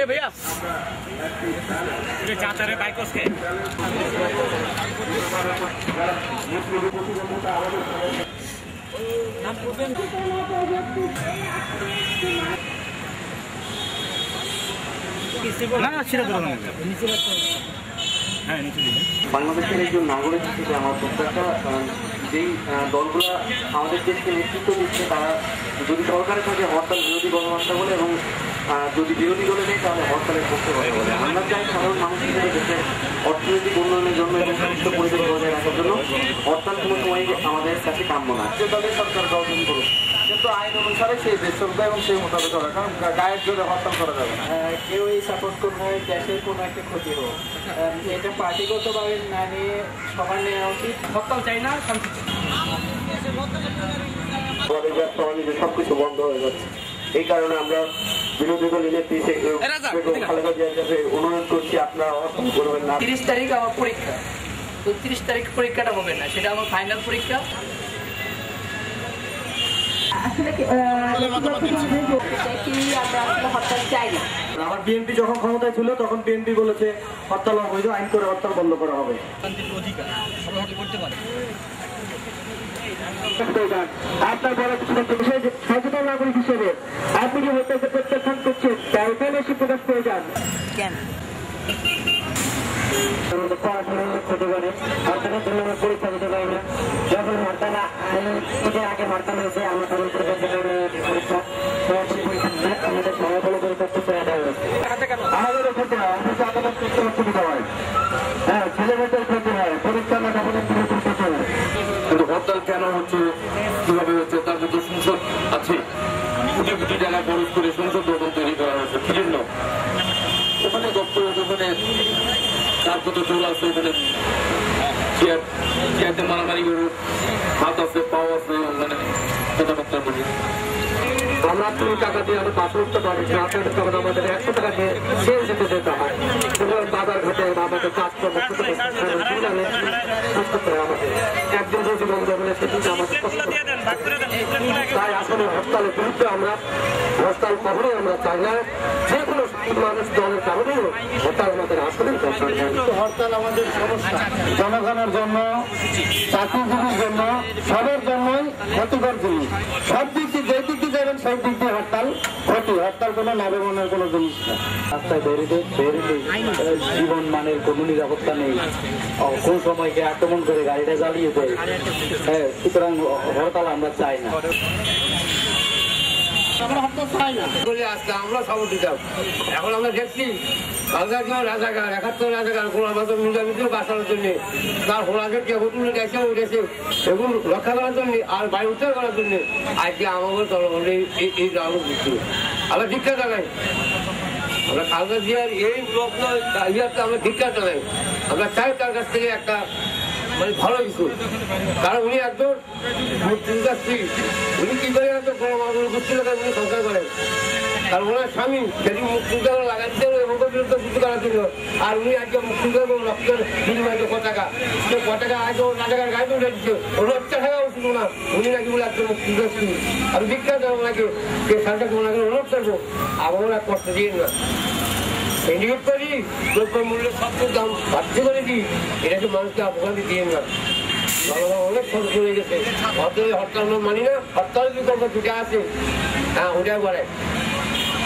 भैया चाचा रे बाइक उसके বাংলাদেশের একজন নাগরিক হিসেবে আমার প্রত্যাশা যেই দলগুলো আমাদের দেশকে নেতৃত্ব দিচ্ছে তারা যদি সরকারের সাথে হরতাল বিরোধী গণহত্যা বলে এবং যদি বিরোধী দলে নেই তাহলে হরতালের পক্ষে কথা বলে। আমরা চাই সাধারণ মানুষ হিসেবে দেশের অর্থনৈতিক উন্নয়নের জন্য এবং সুস্থ পরিবেশ বজায় রাখার জন্য হরতাল কোনো সময় আমাদের কাছে কাম্য না। যে দলের সরকার গঠন করুক, কিন্তু আইন অনুসারে সেই দেশ চলবে এবং সেই মোতাবেক হবে, কারণ গায়ের জোরে হরতাল করা যাবে না। কেউ এই সাপোর্ট করবে দেশের কোনো একটা ক্ষতি হোক, এটা পার্টিগতভাবে না নিয়ে সবার নেওয়া উচিত। হরতাল চাই না, শান্তি সবকিছু বন্ধ হয়ে যাচ্ছে। এই কারণে আমরা বিরোধী দল নেত্রী খালেদা জিয়ার কাছে অনুরোধ করছি আপনারা হরতাল করবেন না। 30 তারিখ আমার পরীক্ষা, তো 30 তারিখ পরীক্ষাটা হবে না, সেটা আমার ফাইনাল পরীক্ষা। আমার বিএনপি যখন ক্ষমতায় ছিল তখন বিএনপি বলেছে হরতাল অবৈধ, আইন করে হরতাল বন্ধ করা হবে। আপনার বড় সচেতন নাগরিক হিসেবে আপনি যে হরতালকে প্রত্যাখ্যান করছেন তার উপলক্ষে প্রকাশ করে যান কেন? পরীক্ষা দিতে পারি না, যখন হরতাল আগে হরতাল হয়েছে আমরা পরীক্ষা আমাদের সময় বলে পরীক্ষা দেওয়া হয়েছে। আমাদের ক্ষেত্রে অফিসে আদালত করতে অসুবিধা হয়, হ্যাঁ ছেলে মেয়েদের ক্ষেত্রে হয়, পরীক্ষা না তখন কিন্তু হরতাল কেন হচ্ছে, কিভাবে হচ্ছে, তার মধ্যে সংসদ আছে, কোটি কোটি টাকা খরচ করে সংসদ ভবন তৈরি করা হয়েছে। কি জন্য? ওখানে দপ্তর, ওখানে তার কত চোর আছে, ওখানে চেয়ারতে মারামারি করে হাত আছে, পাও আছে, মানে কথাবার্তা বলি। আমরা 2 টাকা দিয়ে আমরা 5 লক্ষ টাকা দিচ্ছি, আপনাদের তখন আমাদের 100 টাকা দিয়ে সেল যেতে যেতে হয়। বাজার ঘাটে আমাদের কাজ করবো আমাদের একদিন যদি বন্ধ হলে সেদিন আমাদের কষ্ট। তাই আসলে হরতালের বিরুদ্ধে আমরা হরতাল কখনোই আমরা চাই না, যে কোনো মানুষ দলের কারণেই হরতাল আমাদের আসলে হরতাল আমাদের সমস্যা, জনগণের জন্য, চাকরিজীবীর জন্য, সবার জন্যই ক্ষতিকর জিনিস। সব দিক দিয়ে যে দিক দিয়ে যাবেন সেই দিক দিয়ে হরতাল ক্ষতি, হরতাল কোনো লাভবানের কোনো জিনিস না। রাস্তায় বেরোতে জীবন মানের কোনো নিরাপত্তা নেই, কোন সময়কে আক্রমণ করে গাড়িটা জ্বালিয়ে দেয়। হ্যাঁ, সুতরাং হরতাল আমরা চাই না, আমরা হরতাল চাই না বলে আসতে আমরা সাপোর্ট দিতাম। এখন আমরা দেখছি রাজাকার 71 রাজাকার বাঁচানোর জন্য তার হোলাকে কেবল গেছে উঠেছে এগুলো রক্ষা করার জন্য আর বায়ু উত্তর করার জন্য আজকে আমাদের জনগণের এই আলো দিচ্ছি। আমরা দীক্ষা জানাই, আমরা খালেদা জিয়ার এই ইয়াতে আমরা দীক্ষা জানাই। আমরা চাই তার কাছ থেকে একটা মানে ভালো কিছু, কারণ উনি একজন মুক্তিযোদ্ধা স্ত্রী, উনি কি করে এত গোষ্ঠী লোকের উনি সংসার করেন, কারণ ওনার স্বামী সেটি মুক্তিযোদ্ধা লাগাচ্ছে রোগের বিরুদ্ধে যুদ্ধ করার জন্য, আর উনি আজকে মুক্তিযোদ্ধা রক্তের বিনিময় পতাকা, সে পতাকা আজ রাজাকার গায়ে উঠে দিচ্ছে, ওর রক্তটা থাকা উচিত না, উনি নাকি বলে একজন মুক্তিযোদ্ধা স্ত্রী। আমি বিখ্যাত ওনাকে সে সালটাকে ওনাকে অনুরোধ করবো আমরা কষ্ট দিয়ে না ইন্ডিকেট করি, দ্রব্য মূল্য সবচেয়ে দাম বাধ্য করে দিই, এটাকে মানুষকে অপরাধী দিয়ে না। অনেক খরচ হয়ে গেছে, হরতাল মানি না, হরতাল বিকল্প দুটা আছে, হ্যাঁ ওটাই করে।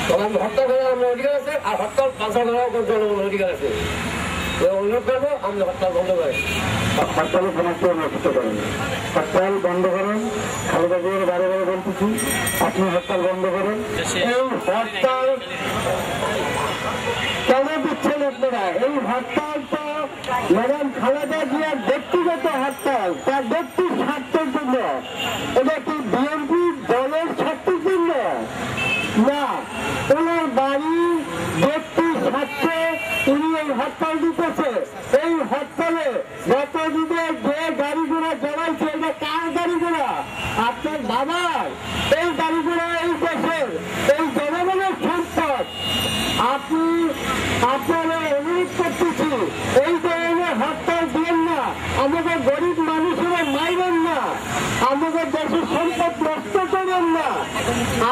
তবে আমি হরতাল করার আমার অধিকার আছে, আর হরতাল বাঁচা করার জনগণের অধিকার আছে। অনুরোধ করবো আপনি হরতাল বন্ধ করেন, হরতালের সমস্ত নষ্ট করেন, হরতাল বন্ধ করেন। খালেদা জিয়ার বারে বারে বলতেছি আপনি হরতাল বন্ধ করেন। এই হরতাল কেন দিচ্ছেন আপনারা? এই হরতাল তো ম্যাডাম খালেদা জিয়ার ব্যক্তিগত হরতাল, তার ব্যক্তির স্বার্থের জন্য। এটা কি বিএনপি দলের স্বার্থের জন্য না, ওনার বাড়ি ব্যক্তির স্বার্থে উনি এই হরতাল দিতেছে। এই হরতালে গত দিনে যে গাড়ি ঘোড়া জ্বালাইছে এটা কার গাড়ি ঘোড়া? আপনার বাবার। এই গাড়ি ঘোড়া এই দেশের, এই জনগণের সম্পদ। আপনি সম্পদ নষ্ট করেন না।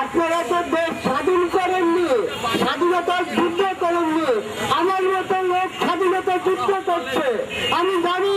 আপনারা তো দেশ স্বাধীন করেননি, স্বাধীনতার যুদ্ধ করেননি। আমার মতো লোক স্বাধীনতা যুদ্ধ করছে, আমি জানি